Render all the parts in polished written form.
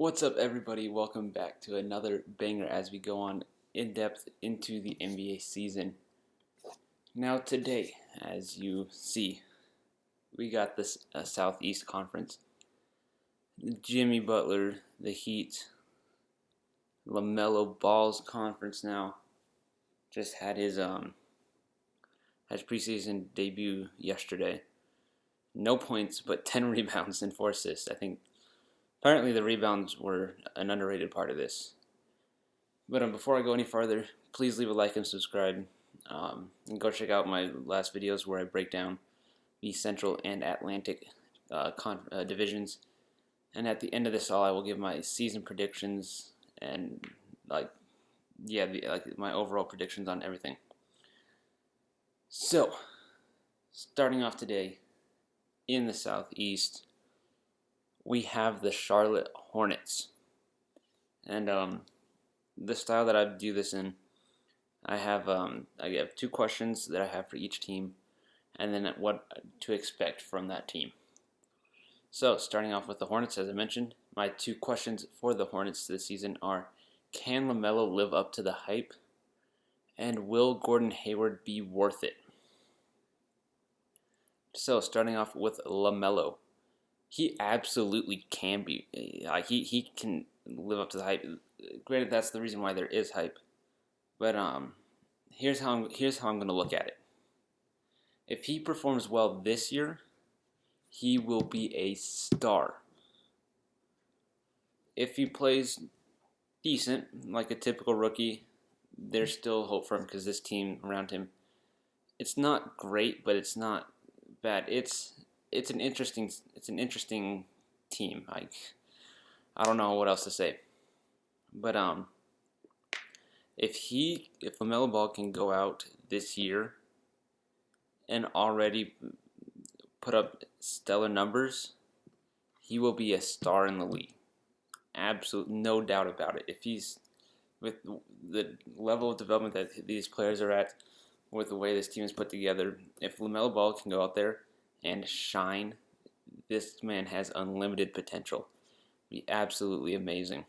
What's up, everybody? Welcome back to another banger as we go on in depth into the NBA season. Now, today, as you see, we got this Southeast Conference. Jimmy Butler, the Heat, LaMelo Ball's conference now, just had his preseason debut yesterday. No points, but 10 rebounds and 4 assists. Apparently the rebounds were an underrated part of this. But before I go any farther, please leave a like and subscribe. And go check out my last videos where I break down the Central and Atlantic divisions. And at the end of this all, I will give my season predictions and my overall predictions on everything. So, starting off today in the Southeast, we have the Charlotte Hornets. And the style that I do this in, I have 2 questions that I have for each team, and then what to expect from that team. So, starting off with the Hornets, as I mentioned, my 2 questions for the Hornets this season are: can LaMelo live up to the hype? And will Gordon Hayward be worth it? So, starting off with LaMelo, he absolutely can be. He can live up to the hype. Granted, that's the reason why there is hype. But here's how I'm going to look at it. If he performs well this year, he will be a star. If he plays decent, like a typical rookie, there's still hope for him because this team around him, it's not great, but it's not bad. It's an interesting team. I don't know what else to say. But if LaMelo Ball can go out this year and already put up stellar numbers, he will be a star in the league. Absolute, no doubt about it. If he's with the level of development that these players are at, with the way this team is put together, if LaMelo Ball can go out there and shine, this man has unlimited potential. Be absolutely amazing.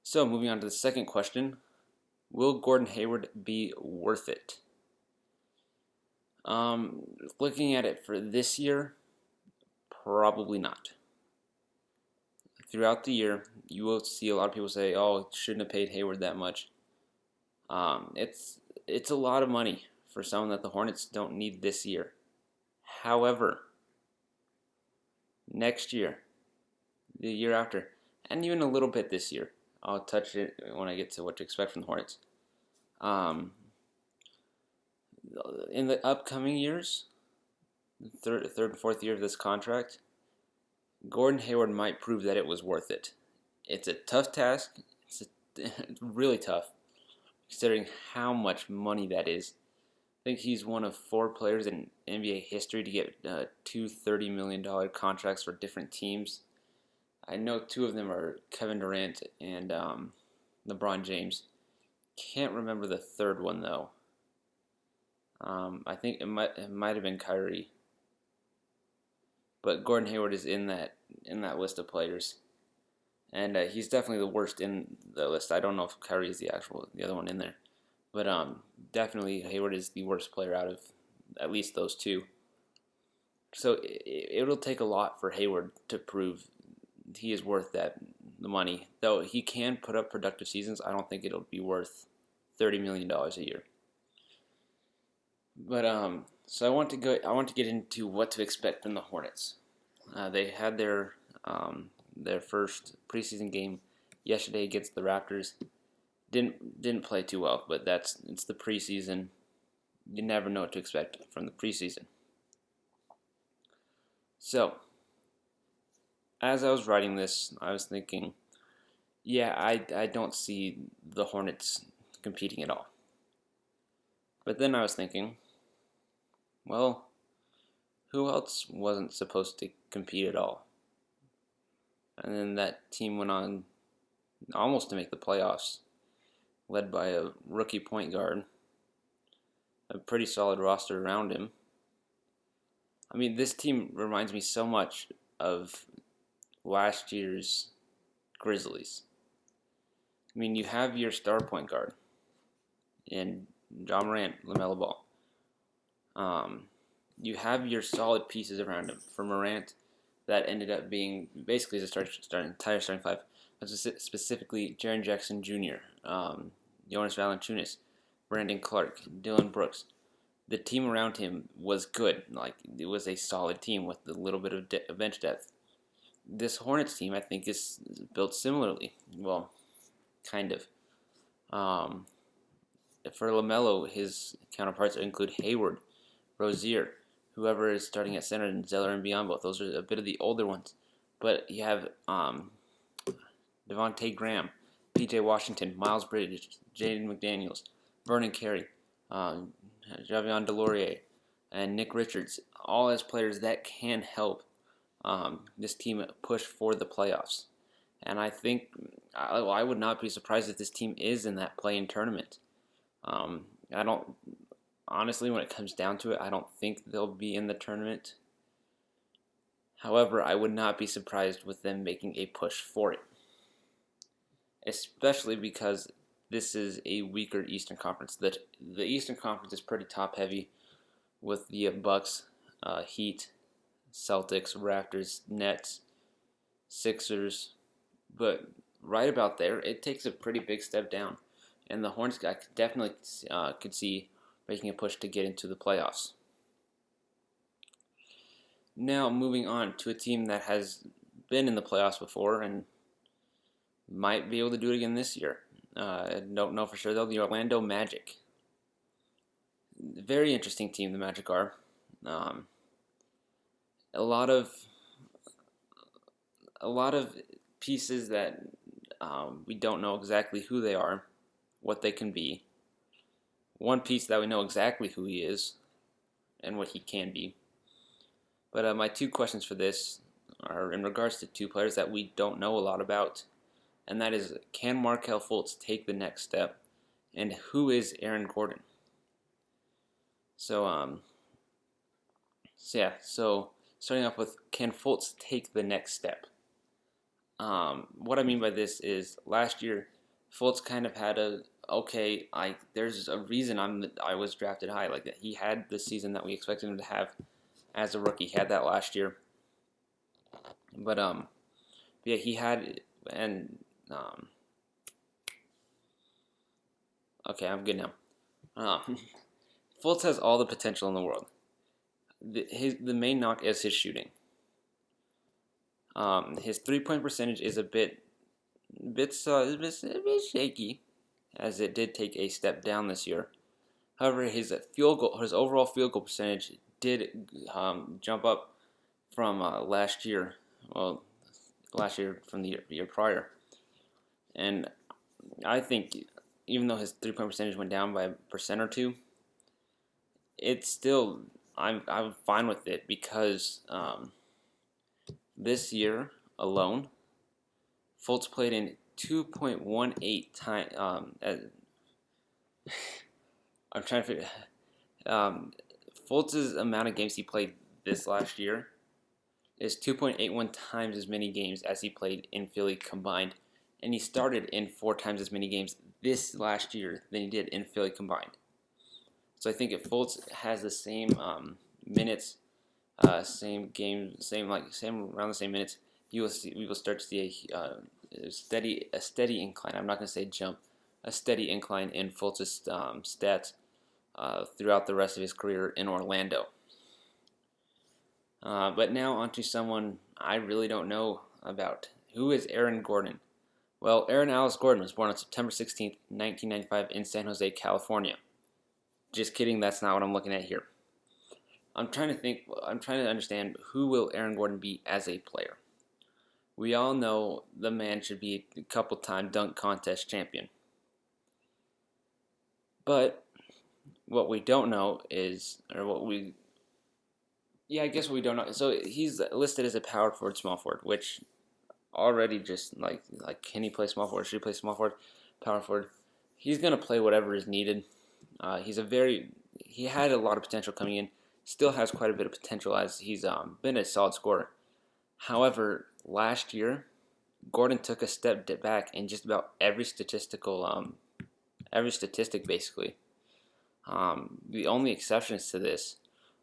So, moving on to the second question: will Gordon Hayward be worth it? Looking at it for this year, probably not. Throughout the year, you will see a lot of people say, "Oh, shouldn't have paid Hayward that much." It's a lot of money for someone that the Hornets don't need this year. However, next year, the year after, and even a little bit this year, I'll touch it when I get to what to expect from the Hornets. In the upcoming years, third and fourth year of this contract, Gordon Hayward might prove that it was worth it. It's a tough task. It's really tough, considering how much money that is. I think he's one of 4 players in NBA history to get 2 $30 million contracts for different teams. I know 2 of them are Kevin Durant and LeBron James. Can't remember the third one though. I think it might have been Kyrie. But Gordon Hayward is in that list of players, and he's definitely the worst in the list. I don't know if Kyrie is the other one in there, but definitely Hayward is the worst player out of at least those 2. So it'll take a lot for Hayward to prove he is worth the money. Though he can put up productive seasons, I don't think it'll be worth $30 million a year. But so I want to get into what to expect from the Hornets. They had their first preseason game yesterday against the Raptors. Didn't play too well, but it's the preseason. You never know what to expect from the preseason. So, as I was writing this, I was thinking, yeah, I don't see the Hornets competing at all. But then I was thinking, well, who else wasn't supposed to compete at all? And then that team went on almost to make the playoffs, led by a rookie point guard, a pretty solid roster around him. I mean, this team reminds me so much of last year's Grizzlies. I mean, you have your star point guard in Ja Morant, LaMelo Ball. You have your solid pieces around him. For Morant, that ended up being basically the entire starting five, but specifically Jaren Jackson Jr., Jonas Valanciunas, Brandon Clark, Dylan Brooks. The team around him was good. Like, it was a solid team with a little bit of bench depth. This Hornets team, I think, is built similarly. Well, kind of. For LaMelo, his counterparts include Hayward, Rozier, whoever is starting at center, and Zeller and Biyombo. Those are a bit of the older ones. But you have Devontae Graham, P.J. Washington, Miles Bridges, Jaden McDaniels, Vernon Carey, Javion Delorier, and Nick Richards, all as players that can help this team push for the playoffs. And I think I would not be surprised if this team is in that play-in tournament. I don't, honestly, when it comes down to it, I don't think they'll be in the tournament. However, I would not be surprised with them making a push for it, especially because this is a weaker Eastern Conference. The Eastern Conference is pretty top-heavy with the Bucks, Heat, Celtics, Raptors, Nets, Sixers, but right about there, it takes a pretty big step down, and the Hornets I definitely could see making a push to get into the playoffs. Now, moving on to a team that has been in the playoffs before and might be able to do it again this year. I don't know for sure, though. The Orlando Magic. Very interesting team, the Magic are. A lot of pieces that we don't know exactly who they are, what they can be. One piece that we know exactly who he is and what he can be. But my two questions for this are in regards to two players that we don't know a lot about, and that is, can Markelle Fultz take the next step, and who is Aaron Gordon? So starting off with, can Fultz take the next step? What I mean by this is, last year, Fultz kind of had there's a reason I was drafted high. Like, that he had the season that we expected him to have as a rookie. He had that last year. But yeah, he had, and okay, I'm good now. Fultz has all the potential in the world. The main knock is his shooting. His 3-point percentage is a bit shaky, as it did take a step down this year. However, his overall field goal percentage did jump up from last year. Well, last year from the year prior, and I think even though his 3-point percentage went down by 1% or 2, it's still I'm fine with it, because this year alone, Fultz played in 2.18 times. I'm trying to figure. Fultz's amount of games he played this last year is 2.81 times as many games as he played in Philly combined, and he started in 4 times as many games this last year than he did in Philly combined. So I think if Fultz has the same minutes, same game, same around the same minutes, we will start to see a steady incline. I'm not going to say jump, a steady incline in Fultz's stats throughout the rest of his career in Orlando. But now onto someone I really don't know about. Who is Aaron Gordon? Well, Aaron Alice Gordon was born on September 16th, 1995 in San Jose, California. Just kidding, that's not what I'm looking at here. I'm trying to understand, who will Aaron Gordon be as a player? We all know the man should be a couple-time dunk contest champion. But what we don't know is, what we don't know. So he's listed as a power forward, small forward, which already just like can he play small forward? Should he play small forward, power forward? He's gonna play whatever is needed. He had a lot of potential coming in. Still has quite a bit of potential, as he's been a solid scorer. However, last year Gordon took a step back in just about every statistic basically. The only exceptions to this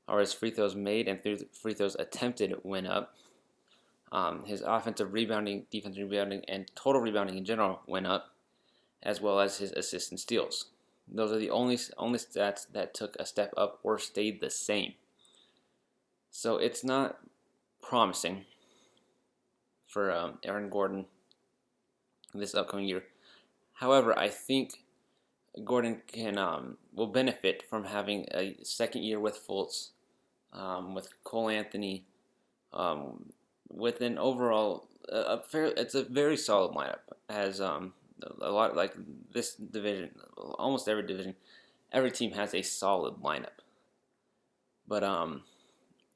are his free throws made and free throws attempted went up. His offensive rebounding, defensive rebounding, and total rebounding in general went up, as well as his assists and steals. Those are the only stats that took a step up or stayed the same. So it's not promising for Aaron Gordon this upcoming year. However, I think Gordon will benefit from having a second year with Fultz, with Cole Anthony, with an overall it's a very solid lineup. Has a lot like this division, almost every division, every team has a solid lineup. But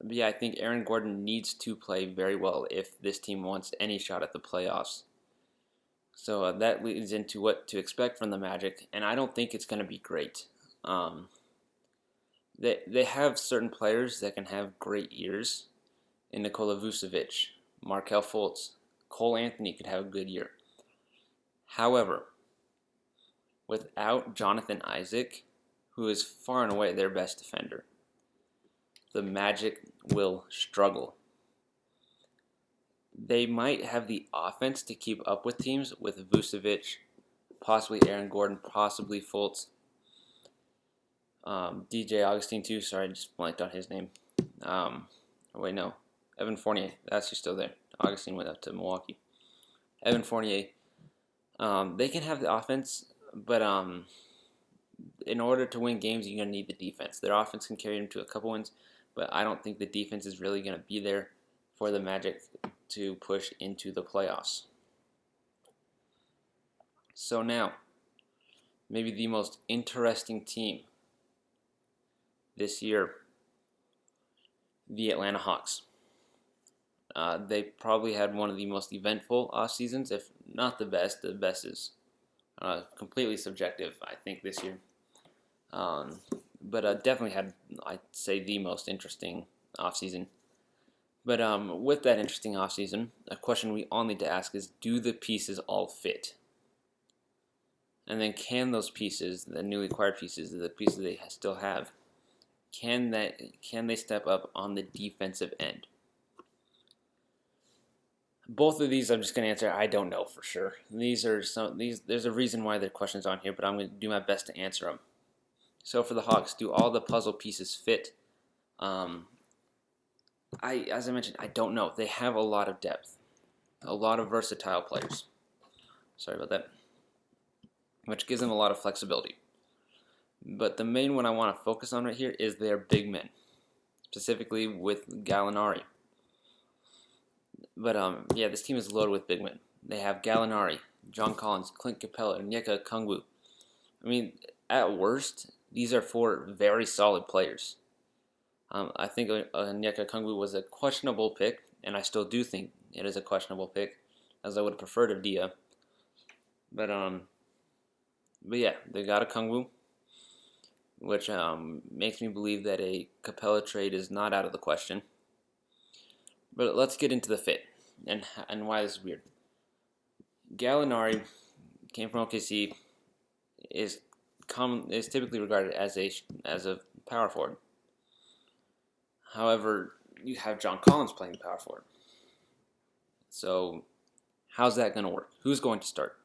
yeah, I think Aaron Gordon needs to play very well if this team wants any shot at the playoffs. So that leads into what to expect from the Magic, and I don't think it's going to be great. They have certain players that can have great years. In Nikola Vucevic, Markelle Fultz, Cole Anthony could have a good year. However, without Jonathan Isaac, who is far and away their best defender, the Magic will struggle. They might have the offense to keep up with teams with Vucevic, possibly Aaron Gordon, possibly Fultz, DJ Augustine too. Sorry, I just blanked on his name. Wait, no. Evan Fournier, that's who's still there. Augustine went up to Milwaukee. Evan Fournier, they can have the offense, but in order to win games, you're going to need the defense. Their offense can carry them to a couple wins, but I don't think the defense is really going to be there for the Magic to push into the playoffs. So now, maybe the most interesting team this year, the Atlanta Hawks. They probably had one of the most eventful off seasons, if not the best. The best is completely subjective, I think, this year. But definitely had, I'd say, the most interesting off season. But with that interesting off season, a question we all need to ask is: do the pieces all fit? And then, can those pieces, the newly acquired pieces, the pieces they still have, can they step up on the defensive end? Both of these, I'm just going to answer. I don't know for sure. There's a reason why the question's on here, but I'm going to do my best to answer them. So for the Hawks, do all the puzzle pieces fit? As I mentioned, I don't know. They have a lot of depth, a lot of versatile players. Sorry about that. Which gives them a lot of flexibility. But the main one I want to focus on right here is their big men, specifically with Gallinari. But yeah, this team is loaded with big men. They have Gallinari, John Collins, Clint Capella, and Onyeka Okongwu. I mean, at worst, these are four very solid players. I think Onyeka Okongwu was a questionable pick, and I still do think it is a questionable pick, as I would have preferred Avdia. But yeah, they got Okongwu, which makes me believe that a Capella trade is not out of the question. But let's get into the fit and why this is weird. Gallinari came from OKC, is typically regarded as a power forward. However, you have John Collins playing power forward. So how's that going to work? Who's going to start?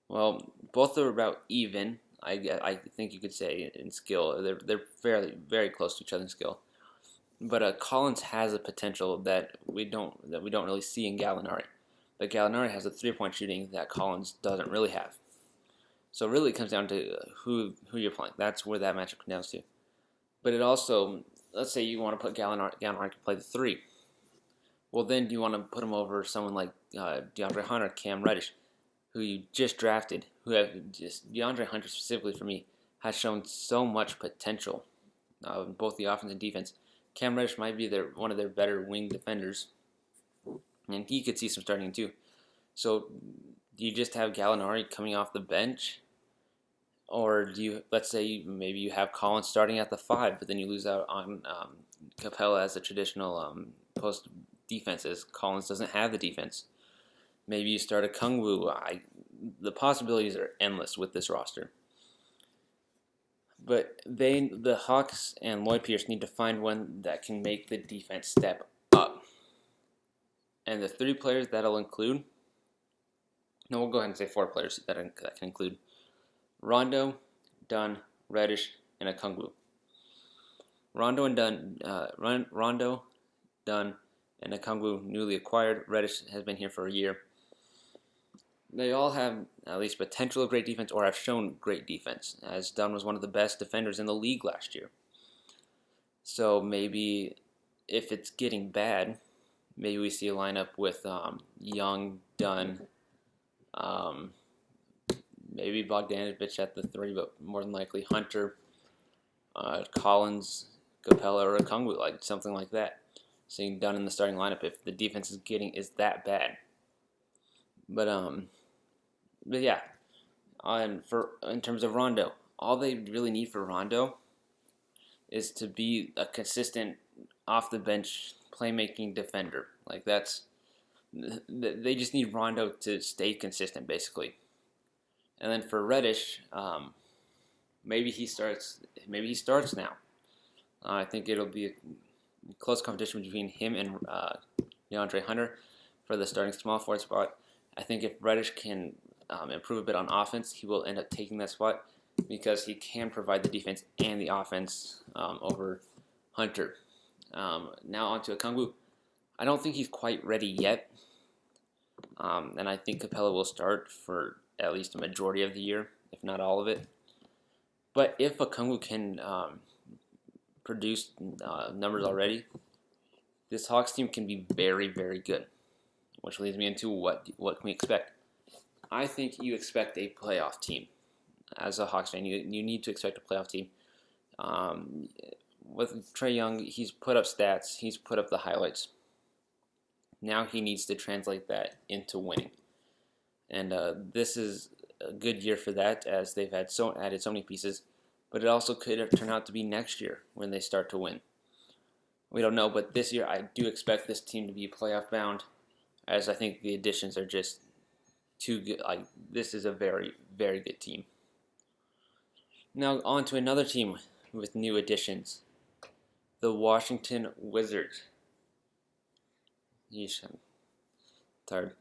Well, both are about even. I think you could say in skill. They're very close to each other in skill. But Collins has a potential that we don't really see in Gallinari. But Gallinari has a 3-point shooting that Collins doesn't really have. So really it comes down to who you're playing. That's where that matchup comes down to. But it also, let's say you want to put Gallinari to play the 3. Well, then you want to put him over someone like DeAndre Hunter, Cam Reddish, who you just drafted. DeAndre Hunter specifically for me has shown so much potential, both the offense and defense. Cam Reddish might be one of their better wing defenders, and he could see some starting too. So, do you just have Gallinari coming off the bench, or do you? Let's say maybe you have Collins starting at the 5, but then you lose out on Capella as a traditional post defense, as Collins doesn't have the defense. Maybe you start a Kungwu. The possibilities are endless with this roster. But the Hawks and Lloyd Pierce need to find one that can make the defense step up. And the 3 players that'll include, no, we'll go ahead and say 4 players that can include Rondo, Dunn, Reddish, and Okongwu. Rondo, Dunn, and Okongwu newly acquired. Reddish has been here for a year. They all have at least potential of great defense or have shown great defense, as Dunn was one of the best defenders in the league last year. So maybe if it's getting bad, maybe we see a lineup with Young, Dunn, maybe Bogdanovich at the 3, but more than likely Hunter, Collins, Capella, or Okongwu, like something like that. Seeing Dunn in the starting lineup if the defense is that bad. But yeah, in terms of Rondo, all they really need for Rondo is to be a consistent off the bench playmaking defender. Like they just need Rondo to stay consistent, basically. And then for Reddish, maybe he starts now. I think it'll be a close competition between him and DeAndre Hunter for the starting small forward spot. I think if Reddish can improve a bit on offense, he will end up taking that spot because he can provide the defense and the offense over Hunter. Now on to Okongwu. I don't think he's quite ready yet, and I think Capella will start for at least a majority of the year, if not all of it. But if Okongwu can produce numbers already, this Hawks team can be very, very good, which leads me into what can we expect. I think you expect a playoff team. As a Hawks fan, you need to expect a playoff team. With Trae Young, he's put up stats. He's put up the highlights. Now he needs to translate that into winning. And this is a good year for that, as they've added so many pieces. But it also could turn out to be next year when they start to win. We don't know, but this year I do expect this team to be playoff bound, as I think the additions are just too good. Like, this is a very, very good team. Now on to another team with new additions, the Washington Wizards. Yeesh, I'm tired.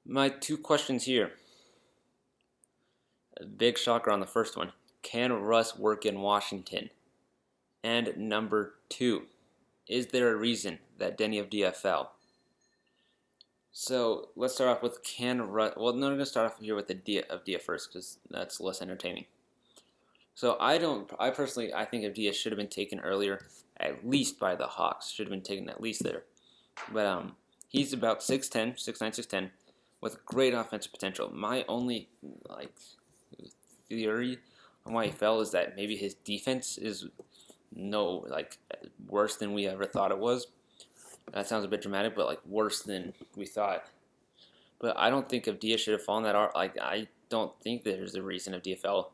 My 2 questions here. A big shocker on the first one. Can Russ work in Washington? And number 2, is there a reason that Deni Avdija fell? So let's start off with can Russ. Well, no, I'm going to start off here with Avdija first because that's less entertaining. So I think Avdija should have been taken earlier, at least by the Hawks. Should have been taken at least there. But he's about 6'10", 6'9", 6'10", with great offensive potential. My only theory on why he fell is that maybe his defense is worse than we ever thought it was. That sounds a bit dramatic, but worse than we thought. But I don't think Avdija should have fallen that hard. I don't think there's a reason Avdija fell.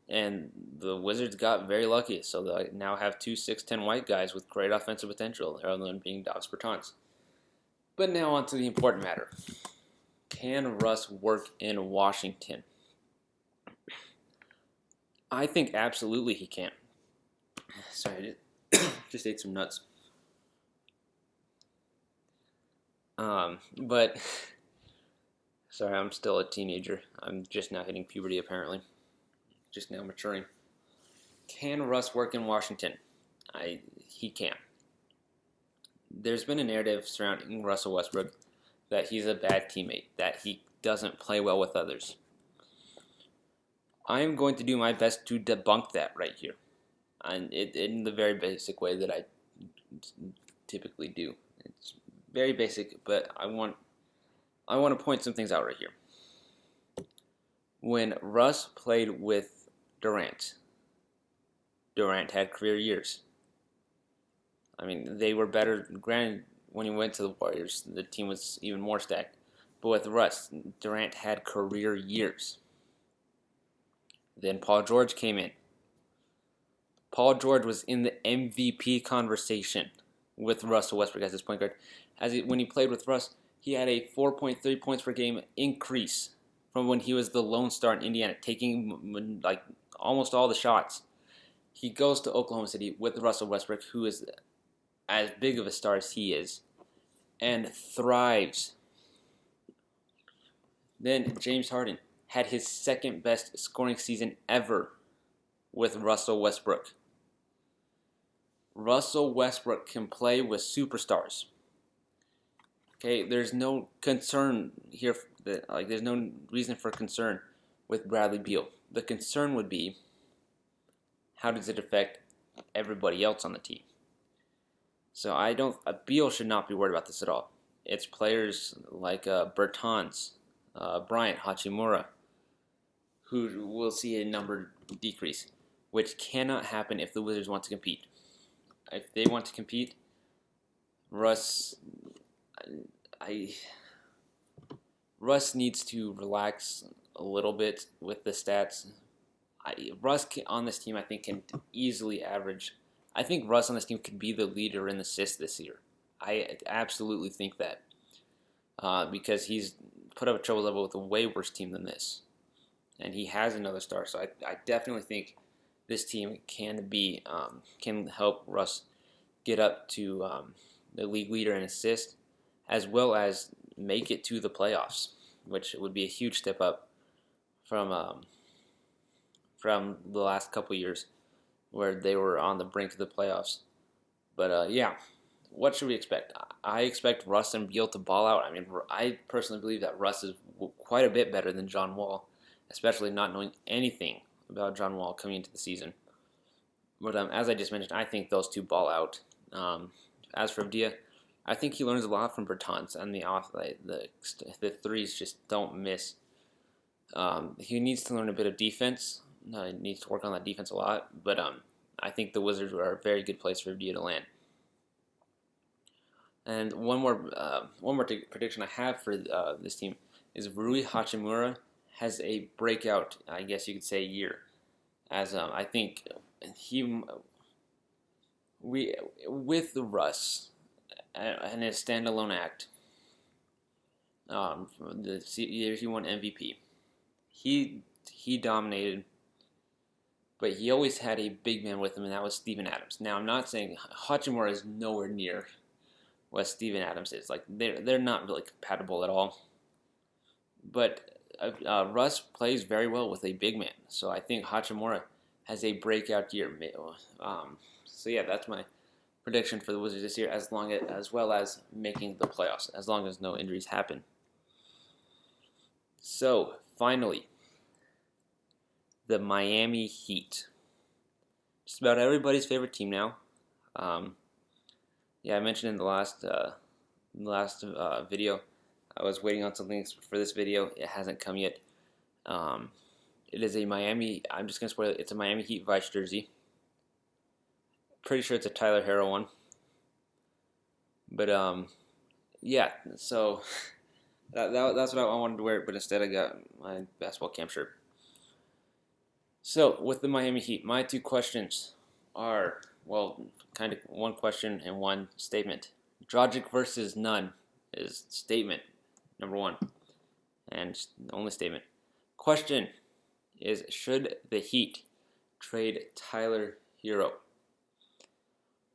And the Wizards got very lucky, so they now have 2 6'10" white guys with great offensive potential, rather than being Davis Bertans. But now on to the important matter. Can Russ work in Washington? I think absolutely he can. Sorry, I just ate some nuts. But sorry, I'm still a teenager. I'm just now hitting puberty, apparently. Just now maturing. Can Russ work in Washington? He can. There's been a narrative surrounding Russell Westbrook that he's a bad teammate, that he doesn't play well with others. I am going to do my best to debunk that right here, and in the very basic way that I typically do. It's very basic, but I want to point some things out right here. When Russ played with Durant had career years. I mean, they were better. Granted, when he went to the Warriors, the team was even more stacked. But with Russ, Durant had career years. Then Paul George came in. Paul George was in the MVP conversation with Russell Westbrook as his point guard. When he played with Russ, he had a 4.3 points per game increase from when he was the lone star in Indiana, taking like almost all the shots. He goes to Oklahoma City with Russell Westbrook, who is as big of a star as he is, and thrives. Then James Harden had his second best scoring season ever with Russell Westbrook. Russell Westbrook can play with superstars. Okay, there's no concern here. There's no reason for concern with Bradley Beal. The concern would be, how does it affect everybody else on the team? So Beal should not be worried about this at all. It's players like Bertans, Bryant, Hachimura, who will see a number decrease, which cannot happen if the Wizards want to compete. If they want to compete, Russ needs to relax a little bit with the stats. Russ on this team, I think, can easily average. I think Russ on this team could be the leader in assists this year. I absolutely think that because he's put up a trouble level with a way worse team than this, and he has another star. So I definitely think this team can help Russ get up to the league leader in assists, as well as make it to the playoffs, which would be a huge step up from the last couple years where they were on the brink of the playoffs. But yeah, what should we expect? I expect Russ and Beal to ball out. I mean, I personally believe that Russ is quite a bit better than John Wall, especially not knowing anything about John Wall coming into the season. But as I just mentioned, I think those two ball out. As for Avdia, I think he learns a lot from Bertans, and the threes just don't miss. He needs to learn a bit of defense. He needs to work on that defense a lot. But I think the Wizards are a very good place for Avdia to land. And one more prediction I have for this team is Rui Hachimura has a breakout, I guess you could say, year. As I think with Russ and his standalone act, the year he won MVP, he dominated, but he always had a big man with him, and that was Steven Adams. Now, I'm not saying Hachimura is nowhere near what Steven Adams is. Like they're not really compatible at all. But Russ plays very well with a big man, so I think Hachimura has a breakout year. So yeah, that's my prediction for the Wizards this year, as well as making the playoffs, as long as no injuries happen. So finally, the Miami Heat. Just about everybody's favorite team now. Yeah, I mentioned in the last video, I was waiting on something for this video. It hasn't come yet. It is a Miami. I'm just gonna spoil it. It's a Miami Heat Vice jersey. Pretty sure it's a Tyler Herro one. But yeah. So that's what I wanted to wear, but instead I got my basketball camp shirt. So with the Miami Heat, my two questions are, well, kind of one question and one statement. Dragic versus Nunn is statement number one, and the only statement. Question is, should the Heat trade Tyler Herro?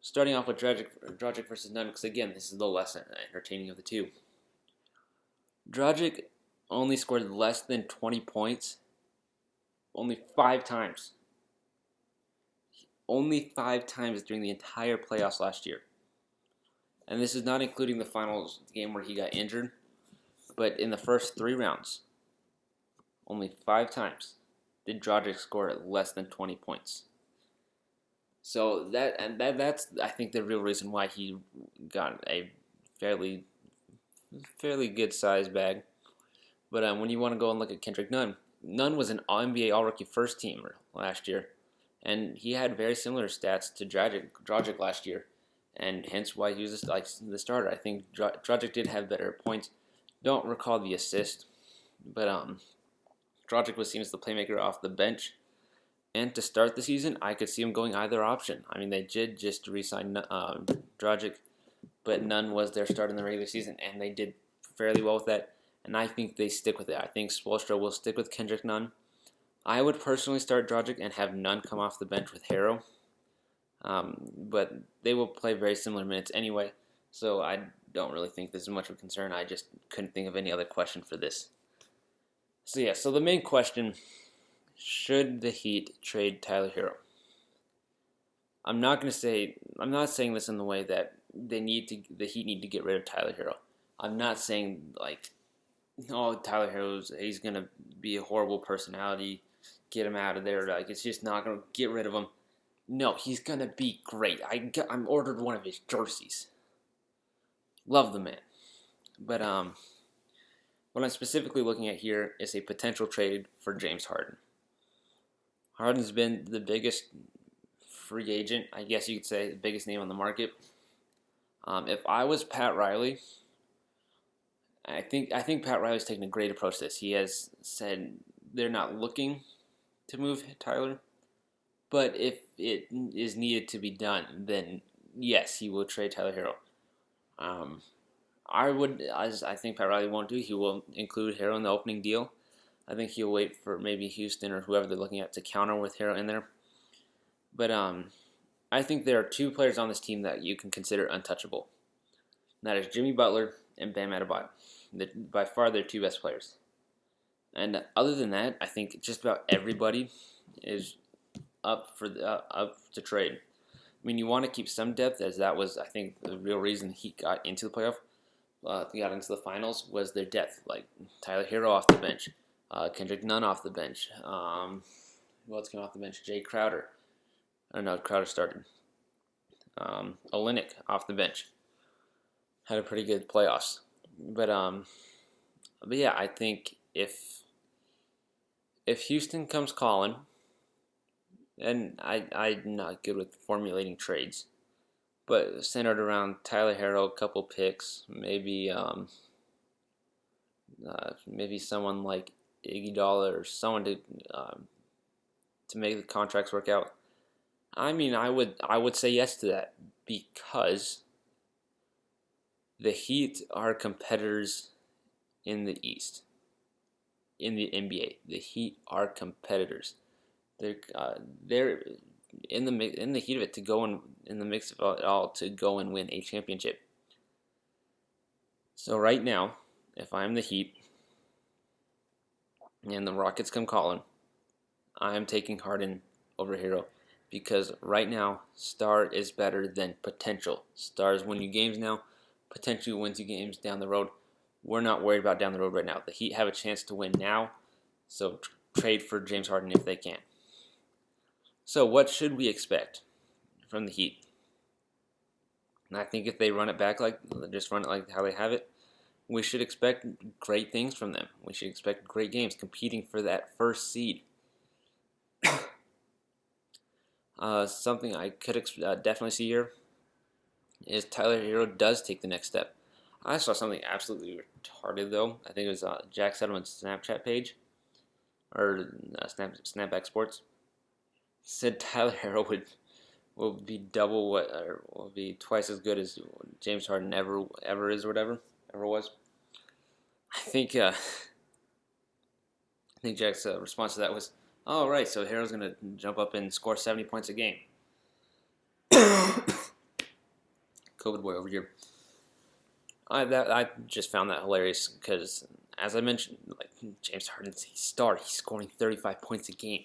Starting off with Dragic versus Nunn, because again, this is the less entertaining of the two. Dragic only scored less than 20 points only 5 times. Only 5 times during the entire playoffs last year. And this is not including the finals game where he got injured, but in the first 3 rounds, only 5 times did Dragic score less than 20 points. So that's I think the real reason why he got a fairly good size bag. But when you want to go and look at Kendrick Nunn, Nunn was an NBA All-Rookie first teamer last year, and he had very similar stats to Dragic last year, and hence why he was the starter. I think Dragic did have better points. Don't recall the assist, but Dragic was seen as the playmaker off the bench. And to start the season, I could see him going either option. I mean, they did just re-sign Dragic, but Nunn was their starter in the regular season, and they did fairly well with that, and I think they stick with it. I think Spoelstra will stick with Kendrick Nunn. I would personally start Dragic and have Nunn come off the bench with Harrell, but they will play very similar minutes anyway, so I don't really think this is much of a concern. I just couldn't think of any other question for this. So the main question, should the Heat trade Tyler Herro? I'm not saying this in the way that the Heat need to get rid of Tyler Herro. I'm not saying like, oh, Tyler he's gonna be a horrible personality, get him out of there. Like, it's just not gonna get rid of him. No, he's gonna be great. I'm ordered one of his jerseys. Love the man. But what I'm specifically looking at here is a potential trade for James Harden. Harden's been the biggest free agent, I guess you could say, the biggest name on the market. If I was Pat Riley, I think Pat Riley's taking a great approach to this. He has said they're not looking to move Tyler, but if it is needed to be done, then yes, he will trade Tyler Herro. I think Pat Riley won't do. He will include Herro in the opening deal. I think he'll wait for maybe Houston or whoever they're looking at to counter with Herro in there. But I think there are two players on this team that you can consider untouchable. And that is Jimmy Butler and Bam Adebayo. By far, they're two best players. And other than that, I think just about everybody is up to trade. I mean, you want to keep some depth, as that was, I think, the real reason he got into the playoff, got into the finals, was their depth. Like Tyler Herro off the bench, Kendrick Nunn off the bench. Who else came off the bench? Jay Crowder. I don't know, Crowder started. Olynyk off the bench. Had a pretty good playoffs. But yeah, I think if Houston comes calling, and I'm not good with formulating trades, but centered around Tyler Herro, a couple picks, maybe someone like Iguodala or someone to make the contracts work out. I mean, I would say yes to that, because the Heat are competitors in the East, in the NBA. The Heat are competitors. They're in the heat of it to go in the mix of it all to go and win a championship. So right now, if I'm the Heat and the Rockets come calling, I am taking Harden over Herro. Because right now, star is better than potential. Stars win you games now. Potential wins you games down the road. We're not worried about down the road right now. The Heat have a chance to win now, so trade for James Harden if they can. So what should we expect from the Heat? And I think if they run it back just run it like how they have it, we should expect great things from them. We should expect great games, competing for that first seed. Something I could definitely see here is Tyler Herro does take the next step. I saw something absolutely retarded, though. I think it was Jack Settleman's Snapchat page, or Snapback Sports. Said Tyler Herro will be double what, or will be twice as good as James Harden ever is, or whatever, ever was. I think Jack's response to that was, "Oh, right, so Herro's going to jump up and score 70 points a game." COVID boy over here. I just found that hilarious because, as I mentioned, like James Harden's a star. He's scoring 35 points a game.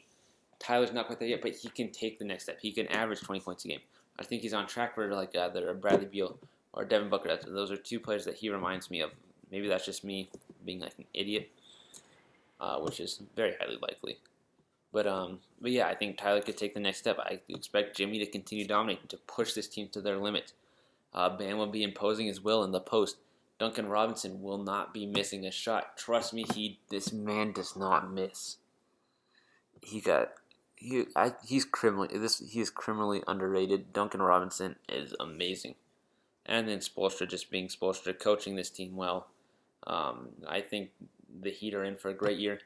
Tyler's not quite there yet, but he can take the next step. He can average 20 points a game. I think he's on track for like either Bradley Beal or Devin Booker. Those are two players that he reminds me of. Maybe that's just me being like an idiot, which is very highly likely. But yeah, I think Tyler could take the next step. I expect Jimmy to continue dominating, to push this team to their limit. Bam will be imposing his will in the post. Duncan Robinson will not be missing a shot. Trust me, this man does not miss. He's criminally underrated. Duncan Robinson is amazing. And then Spoelstra just being Spoelstra, coaching this team well. I think the Heat are in for a great year.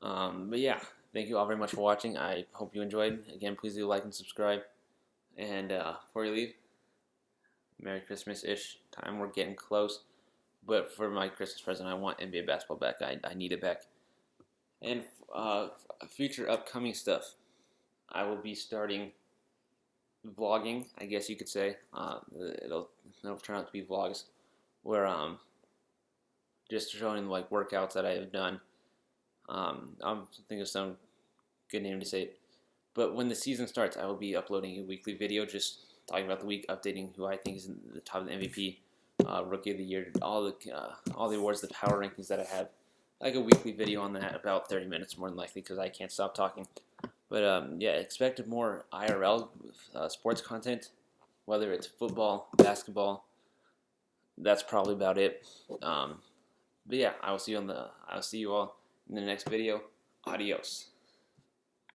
But yeah, thank you all very much for watching. I hope you enjoyed. Again, please do like and subscribe. And before you leave, Merry Christmas-ish time. We're getting close. But for my Christmas present, I want NBA basketball back. I need it back. And future upcoming stuff, I will be starting vlogging, I guess you could say. It'll turn out to be vlogs where just showing like workouts that I have done. I'm thinking of some good name to say it. But when the season starts, I will be uploading a weekly video just talking about the week, updating who I think is in the top of the MVP, Rookie of the Year, all the awards, the power rankings that I have. Like a weekly video on that, about 30 minutes more than likely, because I can't stop talking. But yeah, expect more IRL sports content, whether it's football, basketball. That's probably about it. But yeah, I'll see you all in the next video. Adios.